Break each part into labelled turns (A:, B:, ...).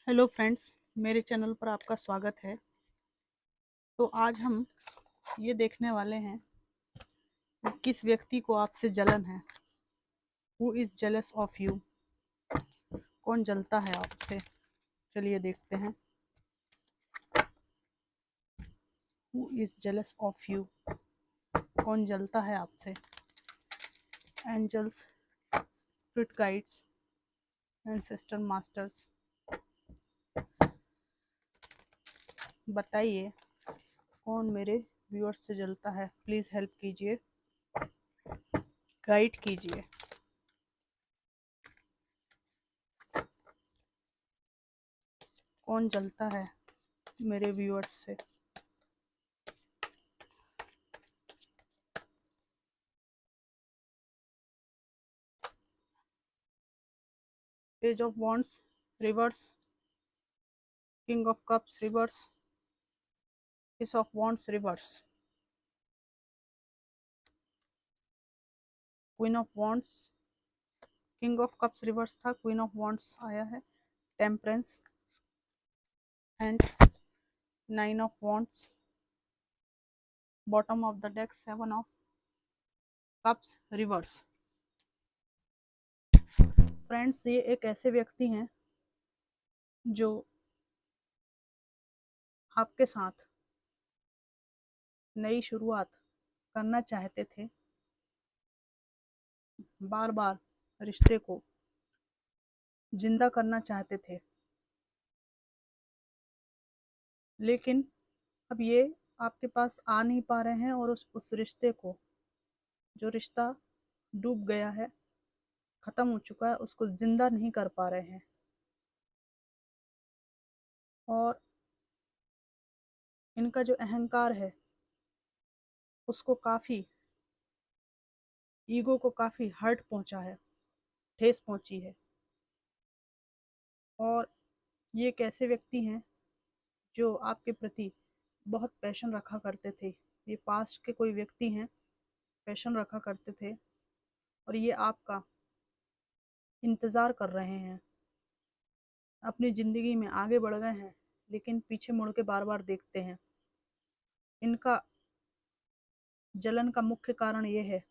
A: Hello friends, मेरे channel पर आपका स्वागत है। तो आज हम ये देखने वाले हैं कि किस व्यक्ति को आपसे जलन है। Who is jealous of you? कौन जलता है आपसे? चलिए देखते हैं। Who is jealous of you? कौन जलता है आपसे? Angels, spirit guides, ancestor masters, बताइए कौन मेरे व्यूअर्स से जलता है। प्लीज़ हेल्प कीजिए, गाइड कीजिए। कौन जलता है मेरे व्यूअर्स से? Page of wands reverse, king of cups reverse, S of wands reverse, queen of wands, king of cups reverse था, क्वीन ऑफ वॉन्ड्स आया है, temperance and nine of wands, bottom of the deck seven of cups reverse. Friends, ये एक ऐसे व्यक्ति हैं जो आपके साथ नई शुरुआत करना चाहते थे, बार बार रिश्ते को जिंदा करना चाहते थे, लेकिन अब ये आपके पास आ नहीं पा रहे हैं और उस रिश्ते को, जो रिश्ता डूब गया है, खत्म हो चुका है, उसको जिंदा नहीं कर पा रहे हैं। और इनका जो अहंकार है उसको काफ़ी, ईगो को काफ़ी हर्ट पहुंचा है, ठेस पहुंची है। और ये एक ऐसे व्यक्ति हैं जो आपके प्रति बहुत पैशन रखा करते थे। ये पास्ट के कोई व्यक्ति हैं, पैशन रखा करते थे और ये आपका इंतज़ार कर रहे हैं। अपनी ज़िंदगी में आगे बढ़ गए हैं लेकिन पीछे मुड़ के बार बार देखते हैं। इनका जलन का मुख्य कारण ये है,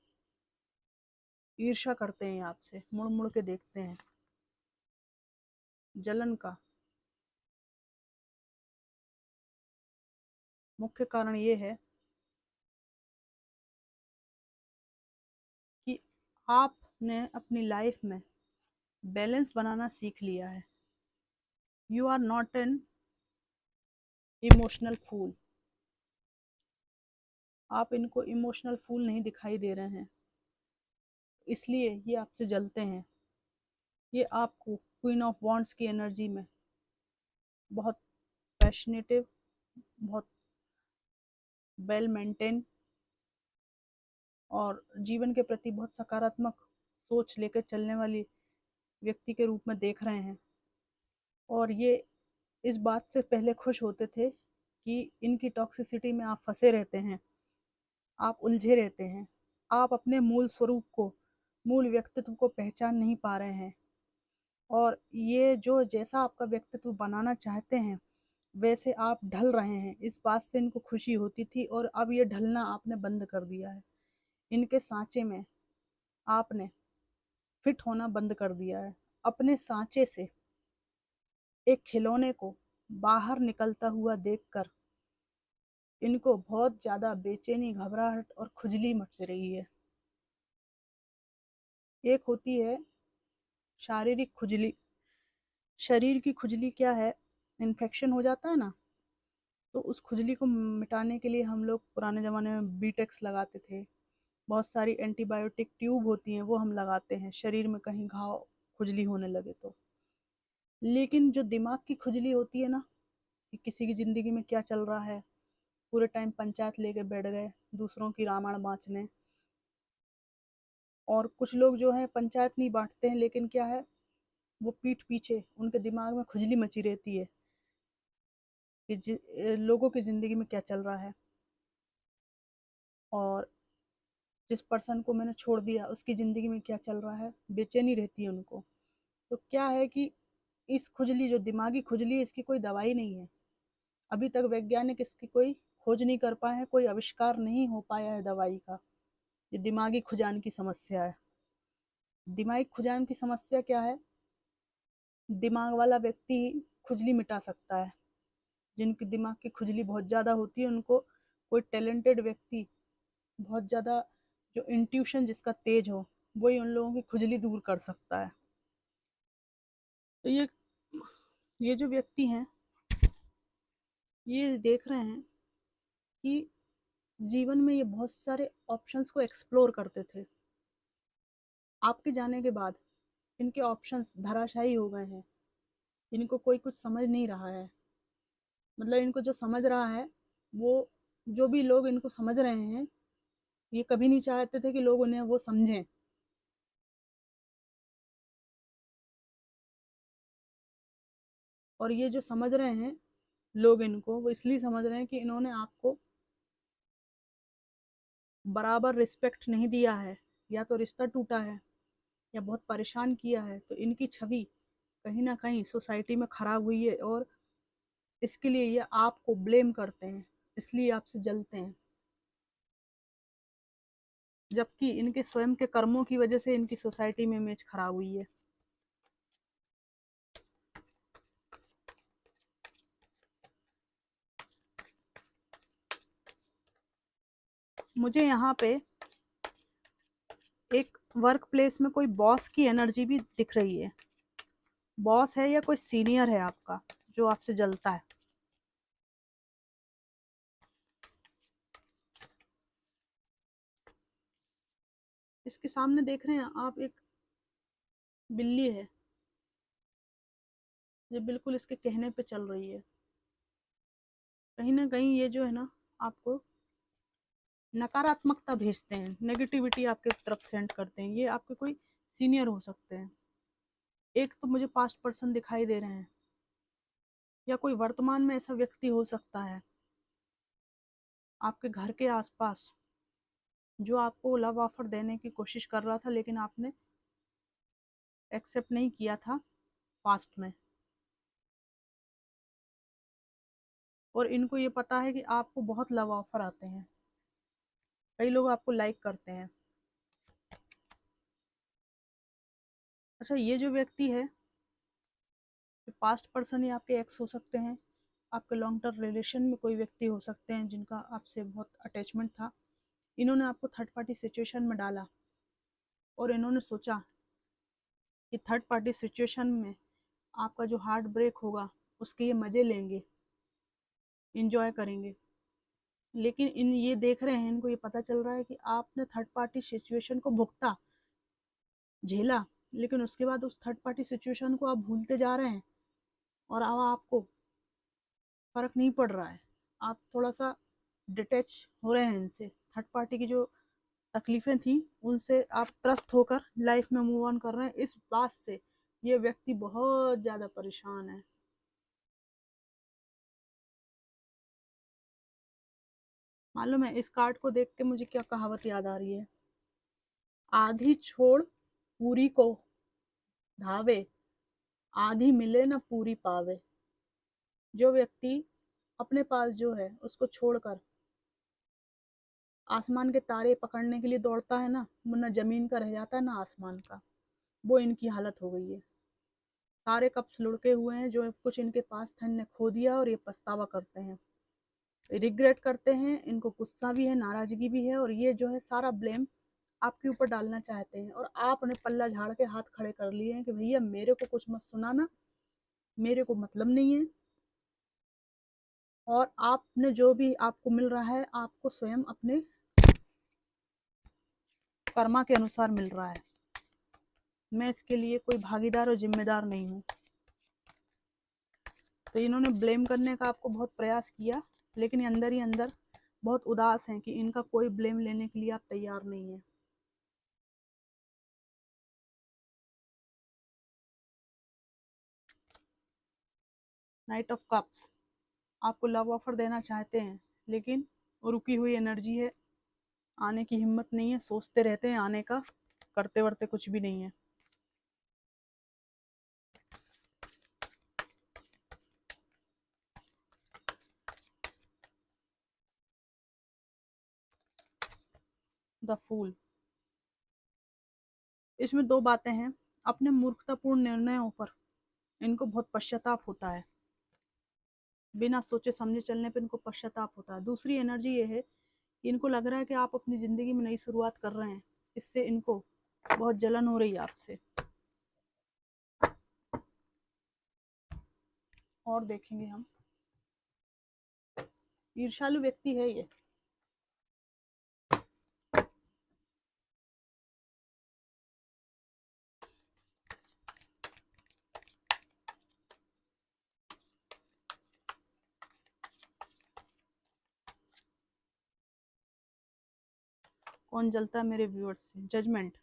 A: ईर्ष्या करते हैं आपसे, मुड़ मुड़ के देखते हैं। जलन का मुख्य कारण ये है कि आपने अपनी लाइफ में बैलेंस बनाना सीख लिया है। You are not an emotional fool. आप इनको इमोशनल फूल नहीं दिखाई दे रहे हैं, इसलिए ये आपसे जलते हैं। ये आपको क्वीन ऑफ वॉन्ड्स की एनर्जी में बहुत पैशनेटिव, बहुत वेल मेंटेन और जीवन के प्रति बहुत सकारात्मक सोच लेकर चलने वाली व्यक्ति के रूप में देख रहे हैं। और ये इस बात से पहले खुश होते थे कि इनकी टॉक्सिसिटी में आप फंसे रहते हैं, आप उलझे रहते हैं, आप अपने मूल स्वरूप को, मूल व्यक्तित्व को पहचान नहीं पा रहे हैं। और ये जो जैसा आपका व्यक्तित्व बनाना चाहते हैं वैसे आप ढल रहे हैं, इस बात से इनको खुशी होती थी और अब ये ढलना आपने बंद कर दिया है। इनके सांचे में आपने फिट होना बंद कर दिया है। अपने सांचे से एक खिलौने को बाहर निकलता हुआ देखकर इनको बहुत ज़्यादा बेचैनी, घबराहट और खुजली मच रही है। एक होती है शारीरिक खुजली। शरीर की खुजली क्या है, इन्फेक्शन हो जाता है ना, तो उस खुजली को मिटाने के लिए हम लोग पुराने ज़माने में बीटेक्स लगाते थे। बहुत सारी एंटीबायोटिक ट्यूब होती हैं, वो हम लगाते हैं शरीर में कहीं घाव, खुजली होने लगे तो। लेकिन जो दिमाग की खुजली होती है ना, कि किसी की ज़िंदगी में क्या चल रहा है, पूरे टाइम पंचायत लेके बैठ गए दूसरों की रामायण बाँचने। और कुछ लोग जो है पंचायत नहीं बांटते हैं, लेकिन क्या है, वो पीठ पीछे उनके दिमाग में खुजली मची रहती है कि लोगों की ज़िंदगी में क्या चल रहा है और जिस पर्सन को मैंने छोड़ दिया उसकी ज़िंदगी में क्या चल रहा है, बेचैनी रहती है उनको। तो क्या है कि इस खुजली, जो दिमागी खुजली है, इसकी कोई दवाई नहीं है। अभी तक वैज्ञानिक इसकी कोई खोज नहीं कर पाए हैं, कोई आविष्कार नहीं हो पाया है दवाई का। ये दिमागी खुजान की समस्या है। दिमागी खुजान की समस्या क्या है? दिमाग वाला व्यक्ति ही खुजली मिटा सकता है। जिनकी दिमाग की खुजली बहुत ज़्यादा होती है, उनको कोई टैलेंटेड व्यक्ति, बहुत ज़्यादा जो इंट्यूशन जिसका तेज हो, वही उन लोगों की खुजली दूर कर सकता है। तो ये जो व्यक्ति हैं, ये देख रहे हैं कि जीवन में ये बहुत सारे ऑप्शंस को एक्सप्लोर करते थे। आपके जाने के बाद इनके ऑप्शंस धराशायी हो गए हैं। इनको कोई कुछ समझ नहीं रहा है। मतलब इनको जो समझ रहा है, वो जो भी लोग इनको समझ रहे हैं, ये कभी नहीं चाहते थे कि लोग उन्हें वो समझें। और ये जो समझ रहे हैं लोग इनको, वो इसलिए समझ रहे हैं कि इन्होंने आपको बराबर रिस्पेक्ट नहीं दिया है, या तो रिश्ता टूटा है, या बहुत परेशान किया है। तो इनकी छवि कहीं ना कहीं सोसाइटी में खराब हुई है, और इसके लिए ये आपको ब्लेम करते हैं, इसलिए आपसे जलते हैं। जबकि इनके स्वयं के कर्मों की वजह से इनकी सोसाइटी में इमेज खराब हुई है। मुझे यहाँ पे एक वर्क प्लेस में कोई बॉस की एनर्जी भी दिख रही है। बॉस है या कोई सीनियर है आपका जो आपसे जलता है। इसके सामने देख रहे हैं आप, एक बिल्ली है, ये बिल्कुल इसके कहने पे चल रही है। कहीं ना कहीं ये जो है ना, आपको नकारात्मकता भेजते हैं, नेगेटिविटी आपके तरफ सेंड करते हैं। ये आपके कोई सीनियर हो सकते हैं। एक तो मुझे पास्ट पर्सन दिखाई दे रहे हैं, या कोई वर्तमान में ऐसा व्यक्ति हो सकता है आपके घर के आसपास, जो आपको लव ऑफर देने की कोशिश कर रहा था, लेकिन आपने एक्सेप्ट नहीं किया था पास्ट में। और इनको ये पता है कि आपको बहुत लव ऑफर आते हैं, कई लोग आपको लाइक करते हैं। अच्छा, ये जो व्यक्ति है, पास्ट पर्सन या आपके एक्स हो सकते हैं, आपके लॉन्ग टर्म रिलेशन में कोई व्यक्ति हो सकते हैं जिनका आपसे बहुत अटैचमेंट था। इन्होंने आपको थर्ड पार्टी सिचुएशन में डाला, और इन्होंने सोचा कि थर्ड पार्टी सिचुएशन में आपका जो हार्ट ब्रेक होगा उसके ये मज़े लेंगे, इंजॉय करेंगे। लेकिन इन ये देख रहे हैं, इनको ये पता चल रहा है कि आपने थर्ड पार्टी सिचुएशन को भुगता, झेला, लेकिन उसके बाद उस थर्ड पार्टी सिचुएशन को आप भूलते जा रहे हैं, और अब आपको फर्क नहीं पड़ रहा है। आप थोड़ा सा डिटैच हो रहे हैं इनसे। थर्ड पार्टी की जो तकलीफें थी उनसे आप त्रस्त होकर लाइफ में मूव ऑन कर रहे हैं। इस बात से ये व्यक्ति बहुत ज़्यादा परेशान है। मालूम है, इस कार्ड को देख के मुझे क्या कहावत याद आ रही है? आधी छोड़ पूरी को धावे, आधी मिले ना पूरी पावे। जो व्यक्ति अपने पास जो है उसको छोड़कर आसमान के तारे पकड़ने के लिए दौड़ता है ना, वो ना जमीन का रह जाता है ना आसमान का, वो इनकी हालत हो गई है। सारे कप्स लुढ़के हुए हैं, जो कुछ इनके पास था इनने खो दिया, और ये पछतावा करते हैं, रिग्रेट करते हैं। इनको गुस्सा भी है, नाराजगी भी है, और ये जो है सारा ब्लेम आपके ऊपर डालना चाहते हैं। और आपने पल्ला झाड़ के हाथ खड़े कर लिए हैं कि भैया मेरे को कुछ मत सुनाना, मेरे को मतलब नहीं है। और आपने जो भी आपको मिल रहा है, आपको स्वयं अपने कर्मा के अनुसार मिल रहा है। मैं इसके लिए कोई भागीदार और जिम्मेदार नहीं हूँ। तो इन्होंने ब्लेम करने का आपको बहुत प्रयास किया, लेकिन ये अंदर ही अंदर बहुत उदास हैं कि इनका कोई ब्लेम लेने के लिए आप तैयार नहीं है। नाइट ऑफ कप्स आपको लव ऑफर देना चाहते हैं, लेकिन वो रुकी हुई एनर्जी है, आने की हिम्मत नहीं है, सोचते रहते हैं आने का, करते वर्ते कुछ भी नहीं है। The fool. इसमें दो बातें हैं। अपने मूर्खतापूर्ण निर्णयों पर इनको बहुत पश्चाताप होता है, बिना सोचे समझे चलने पर इनको पश्चाताप होता है। दूसरी एनर्जी ये है कि इनको लग रहा है कि आप अपनी जिंदगी में नई शुरुआत कर रहे हैं, इससे इनको बहुत जलन हो रही है आपसे। और देखेंगे हम, ईर्ष्यालु व्यक्ति है ये। कौन जलता है मेरे व्यूअर्स से? जजमेंट।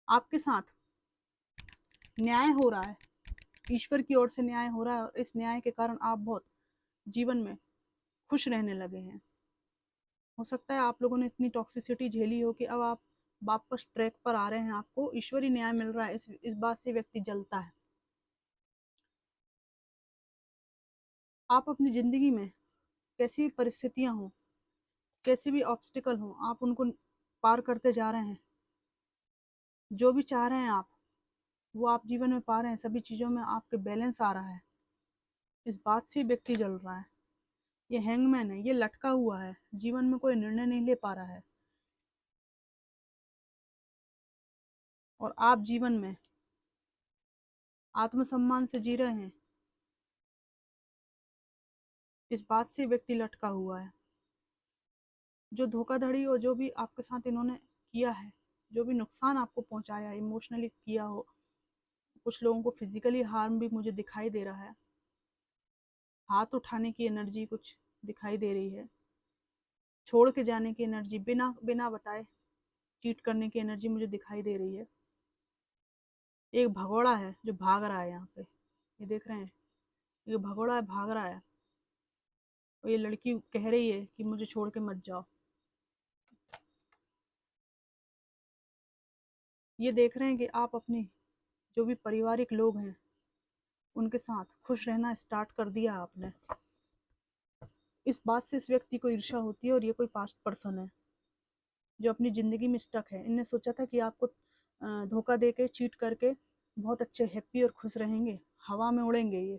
A: आपके साथ न्याय हो रहा है, ईश्वर की ओर से न्याय हो रहा है, और इस न्याय के कारण आप बहुत जीवन में खुश रहने लगे हैं। हो सकता है आप लोगों ने इतनी टॉक्सिसिटी झेली हो कि अब आप वापस ट्रैक पर आ रहे हैं, आपको ईश्वरीय न्याय मिल रहा है। इस बात से व्यक्ति जलता है। आप अपनी जिंदगी में कैसी भी परिस्थितियां हो, कैसे भी ऑब्स्टिकल हो, आप उनको पार करते जा रहे हैं। जो भी चाह रहे हैं आप, वो आप जीवन में पा रहे हैं। सभी चीज़ों में आपके बैलेंस आ रहा है। इस बात से व्यक्ति जल रहा है। ये हैंगमैन है, ये लटका हुआ है, जीवन में कोई निर्णय नहीं ले पा रहा है, और आप जीवन में आत्मसम्मान से जी रहे हैं। इस बात से व्यक्ति लटका हुआ है। जो धोखाधड़ी और जो भी आपके साथ इन्होंने किया है, जो भी नुकसान आपको पहुंचाया, इमोशनली किया हो, कुछ लोगों को फिजिकली हार्म भी मुझे दिखाई दे रहा है। हाथ उठाने की एनर्जी कुछ दिखाई दे रही है, छोड़ के जाने की एनर्जी, बिना बिना बताए चीट करने की एनर्जी मुझे दिखाई दे रही है। एक भगोड़ा है जो भाग रहा है यहाँ पे, ये देख रहे हैं, ये भगोड़ा है, भाग रहा है, और ये लड़की कह रही है कि मुझे छोड़ के मत जाओ। ये देख रहे हैं कि आप अपनी जो भी पारिवारिक लोग हैं उनके साथ खुश रहना स्टार्ट कर दिया आपने। इस बात से इस व्यक्ति को ईर्ष्या होती है, और ये कोई पास्ट पर्सन है जो अपनी ज़िंदगी में स्टक है। इनने सोचा था कि आपको धोखा दे के, चीट करके बहुत अच्छे हैप्पी और खुश रहेंगे, हवा में उड़ेंगे ये।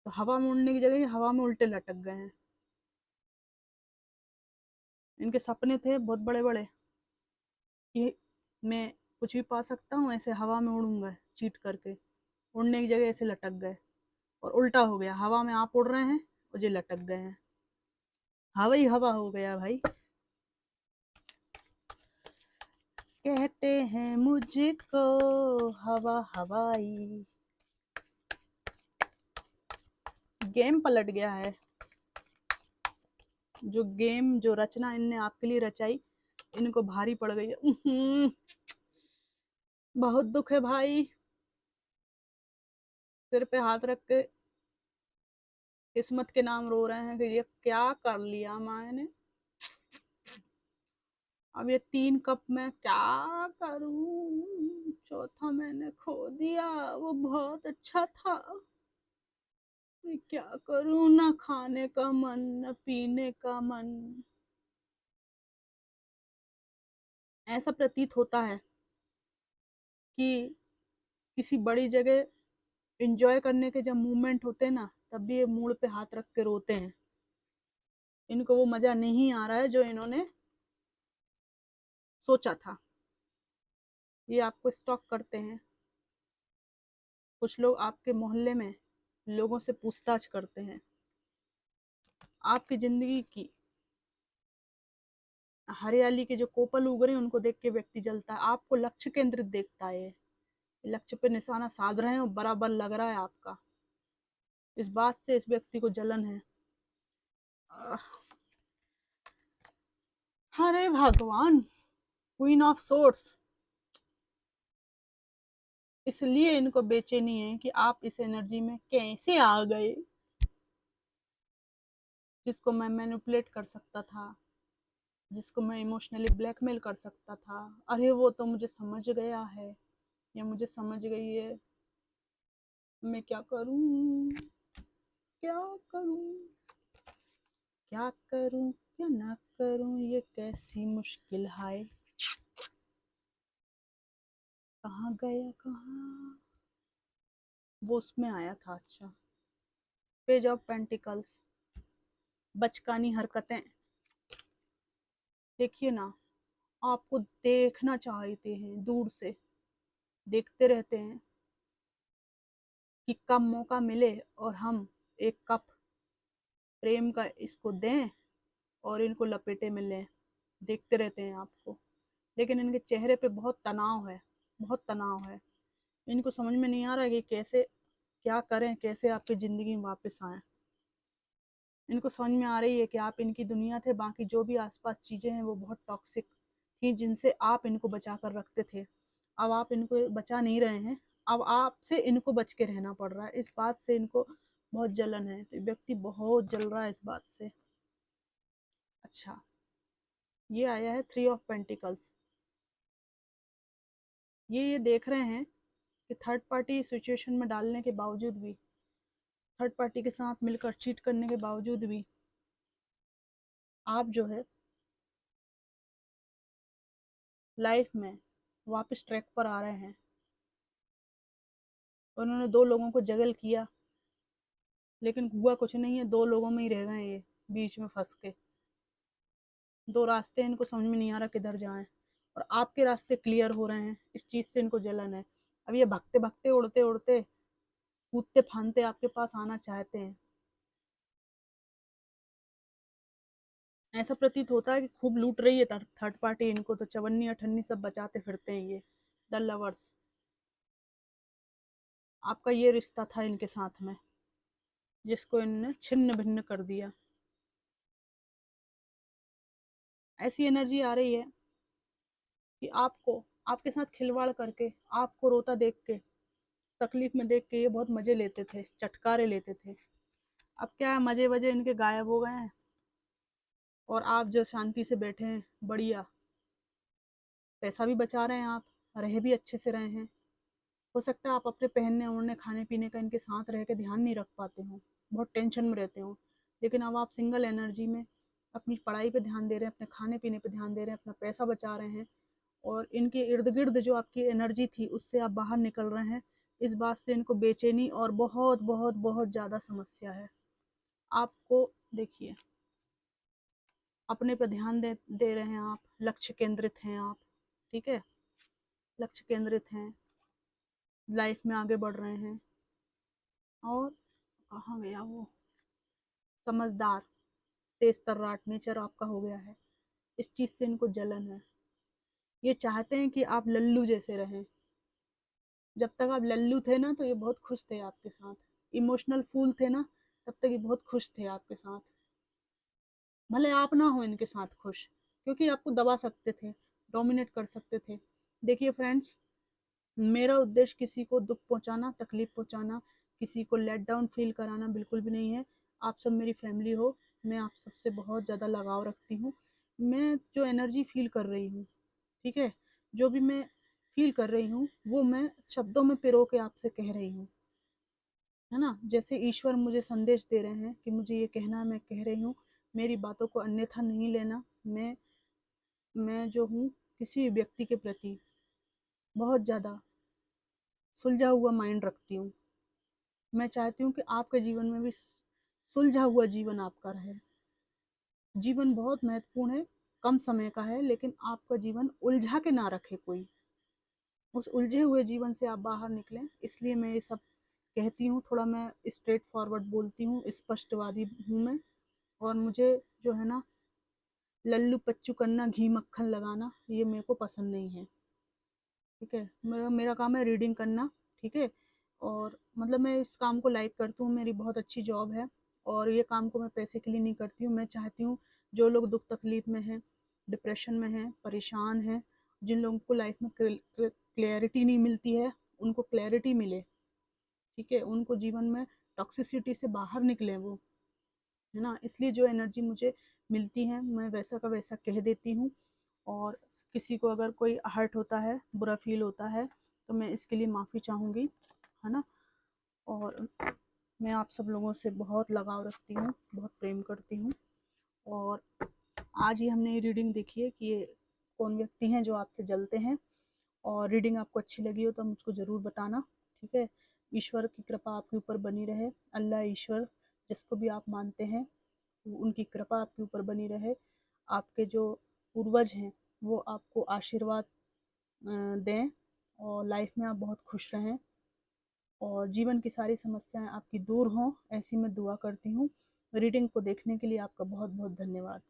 A: तो हवा में उड़ने की जगह ये हवा में उल्टे लटक गए हैं। इनके सपने थे बहुत बड़े बड़े कि मैं कुछ भी पा सकता हूँ, ऐसे हवा में उड़ूंगा चीट करके। उड़ने की जगह ऐसे लटक गए, और उल्टा हो गया, हवा में आप उड़ रहे हैं और ये लटक गए हैं। हवा ही हवा हो गया भाई। कहते हैं मुझको हवा हवाई। गेम पलट गया है। जो गेम, जो रचना इनने आपके लिए रचाई, इनको भारी पड़ गई है। बहुत दुख है भाई। सिर पे हाथ रख के किस्मत के नाम रो रहे हैं कि ये क्या कर लिया मैंने। अब ये 3 कप में क्या करूं? चौथा मैंने खो दिया, वो बहुत अच्छा था। मैं क्या करूं? ना खाने का मन, न पीने का मन। ऐसा प्रतीत होता है कि किसी बड़ी जगह एंजॉय करने के जब मूवमेंट होते हैं ना, तब भी ये मूड पे हाथ रख के रोते हैं। इनको वो मजा नहीं आ रहा है जो इन्होंने सोचा था। ये आपको स्टॉक करते हैं। कुछ लोग आपके मोहल्ले में लोगों से पूछताछ करते हैं। आपकी जिंदगी की हरियाली के जो कोपल उग रहे हैं उनको देख के व्यक्ति जलता है। आपको लक्ष्य केंद्रित देखता है, लक्ष्य पे निशाना साध रहे हैं और बराबर लग रहा है आपका। इस बात से इस व्यक्ति को जलन है। अरे भगवान, क्वीन ऑफ सोर्स। इसलिए इनको बेचैनी है कि आप इस एनर्जी में कैसे आ गए। जिसको मैं मैनिपुलेट कर सकता था, जिसको मैं इमोशनली ब्लैकमेल कर सकता था, अरे वो तो मुझे समझ गया है, या मुझे समझ गई है। मैं क्या करूं? क्या करूं? क्या करूं? क्या ना करूं ये कैसी मुश्किल है, कहाँ गया कहाँ, वो उसमें आया था। अच्छा, पेज ऑफ पेंटिकल्स, बचकानी हरकतें। देखिए ना, आपको देखना चाहते हैं, दूर से देखते रहते हैं कि कब मौका मिले और हम एक कप प्रेम का इसको दें और इनको लपेटे में लें। देखते रहते हैं आपको, लेकिन इनके चेहरे पे बहुत तनाव है, बहुत तनाव है। इनको समझ में नहीं आ रहा है कि कैसे क्या करें, कैसे आपकी ज़िंदगी में वापस आएँ। इनको समझ में आ रही है कि आप इनकी दुनिया थे, बाकी जो भी आसपास चीज़ें हैं वो बहुत टॉक्सिक थी, जिनसे आप इनको बचा कर रखते थे। अब आप इनको बचा नहीं रहे हैं, अब आपसे इनको बच के रहना पड़ रहा है। इस बात से इनको बहुत जलन है, तो व्यक्ति बहुत जल रहा है इस बात से। अच्छा, ये आया है थ्री ऑफ पेंटिकल्स। ये देख रहे हैं कि थर्ड पार्टी सिचुएशन में डालने के बावजूद भी, थर्ड पार्टी के साथ मिलकर चीट करने के बावजूद भी, आप जो है लाइफ में वापस ट्रैक पर आ रहे हैं। उन्होंने दो लोगों को जगल किया, लेकिन हुआ कुछ नहीं है, दो लोगों में ही रह गए ये, बीच में फंस के। दो रास्ते इनको समझ में नहीं आ रहा किधर जाएं, और आपके रास्ते क्लियर हो रहे हैं, इस चीज़ से इनको जलन है। अब ये भगते भगते, उड़ते उड़ते, कूदते फांदते आपके पास आना चाहते हैं। ऐसा प्रतीत होता है कि खूब लूट रही है थर्ड पार्टी इनको, तो चवन्नी अठन्नी सब बचाते फिरते हैं ये द लवर्स। आपका ये रिश्ता था इनके साथ में, जिसको इन्होंने छिन्न भिन्न कर दिया। ऐसी एनर्जी आ रही है कि आपको, आपके साथ खिलवाड़ करके, आपको रोता देख के, तकलीफ में देख के ये बहुत मजे लेते थे, चटकारे लेते थे। अब क्या है, मजे वजे इनके गायब हो गए हैं, और आप जो शांति से बैठे हैं बढ़िया, पैसा भी बचा रहे हैं, आप रह भी अच्छे से रहे हैं। हो सकता है आप अपने पहनने ओढ़ने खाने पीने का इनके साथ रह के ध्यान नहीं रख पाते हो, बहुत टेंशन में रहते हो, लेकिन अब आप सिंगल एनर्जी में अपनी पढ़ाई पे ध्यान दे रहे हैं, अपने खाने पीने पे ध्यान दे रहे हैं, अपना पैसा बचा रहे हैं, और इनके इर्द गिर्द जो आपकी एनर्जी थी उससे आप बाहर निकल रहे हैं। इस बात से इनको बेचैनी और बहुत बहुत बहुत ज़्यादा समस्या है। आपको देखिए, अपने पर ध्यान दे रहे हैं आप, लक्ष्य केंद्रित हैं आप, ठीक है, लक्ष्य केंद्रित हैं, लाइफ में आगे बढ़ रहे हैं। और कहाँ गया वो समझदार, तेज तर्राट नेचर आपका हो गया है। इस चीज़ से इनको जलन है। ये चाहते हैं कि आप लल्लू जैसे रहें। जब तक आप लल्लू थे ना, तो ये बहुत खुश थे आपके साथ, इमोशनल फूल थे ना, तब तक ये बहुत खुश थे आपके साथ। भले आप ना हो इनके साथ खुश, क्योंकि आपको दबा सकते थे, डोमिनेट कर सकते थे। देखिए फ्रेंड्स, मेरा उद्देश्य किसी को दुख पहुंचाना, तकलीफ पहुंचाना, किसी को लेट डाउन फील कराना बिल्कुल भी नहीं है। आप सब मेरी फैमिली हो, मैं आप सबसे बहुत ज़्यादा लगाव रखती हूँ। मैं जो एनर्जी फील कर रही हूँ, ठीक है, जो भी मैं फील कर रही हूँ वो मैं शब्दों में पिरो के आपसे कह रही हूँ, है ना। जैसे ईश्वर मुझे संदेश दे रहे हैं कि मुझे ये कहना है, मैं कह रही हूँ। मेरी बातों को अन्यथा नहीं लेना। मैं जो हूँ, किसी व्यक्ति के प्रति बहुत ज़्यादा सुलझा हुआ माइंड रखती हूँ। मैं चाहती हूँ कि आपके जीवन में भी सुलझा हुआ जीवन आपका रहे। जीवन बहुत महत्वपूर्ण है, कम समय का है, लेकिन आपका जीवन उलझा के ना रखे कोई। उस उलझे हुए जीवन से आप बाहर निकलें, इसलिए मैं ये सब कहती हूँ। थोड़ा मैं स्ट्रेट फॉरवर्ड बोलती हूँ, स्पष्टवादी हूँ मैं। और मुझे जो है ना, लल्लू पच्चू करना, घी मक्खन लगाना, ये मेरे को पसंद नहीं है, ठीक है। मेरा मेरा काम है रीडिंग करना, ठीक है। और मतलब मैं इस काम को लाइक करती हूँ, मेरी बहुत अच्छी जॉब है, और ये काम को मैं पैसे के लिए नहीं करती हूँ। मैं चाहती हूँ जो लोग दुख तकलीफ में हैं, डिप्रेशन में हैं, परेशान हैं, जिन लोगों को लाइफ में क्लैरिटी नहीं मिलती है, उनको क्लैरिटी मिले, ठीक है, उनको जीवन में टॉक्सिसिटी से बाहर निकले वो, है ना। इसलिए जो एनर्जी मुझे मिलती है मैं वैसा का वैसा कह देती हूँ। और किसी को अगर कोई हर्ट होता है, बुरा फील होता है, तो मैं इसके लिए माफ़ी चाहूँगी, है ना। और मैं आप सब लोगों से बहुत लगाव रखती हूँ, बहुत प्रेम करती हूँ। और आज ही हमने ये रीडिंग देखी है कि ये कौन व्यक्ति हैं जो आपसे जलते हैं। और रीडिंग आपको अच्छी लगी हो तो मुझको ज़रूर बताना, ठीक है। ईश्वर की कृपा आपके ऊपर बनी रहे, अल्लाह ईश्वर जिसको भी आप मानते हैं उनकी कृपा आपके ऊपर बनी रहे। आपके जो पूर्वज हैं वो आपको आशीर्वाद दें और लाइफ में आप बहुत खुश रहें और जीवन की सारी समस्याएं आपकी दूर हों, ऐसी मैं दुआ करती हूँ। रीडिंग को देखने के लिए आपका बहुत बहुत धन्यवाद।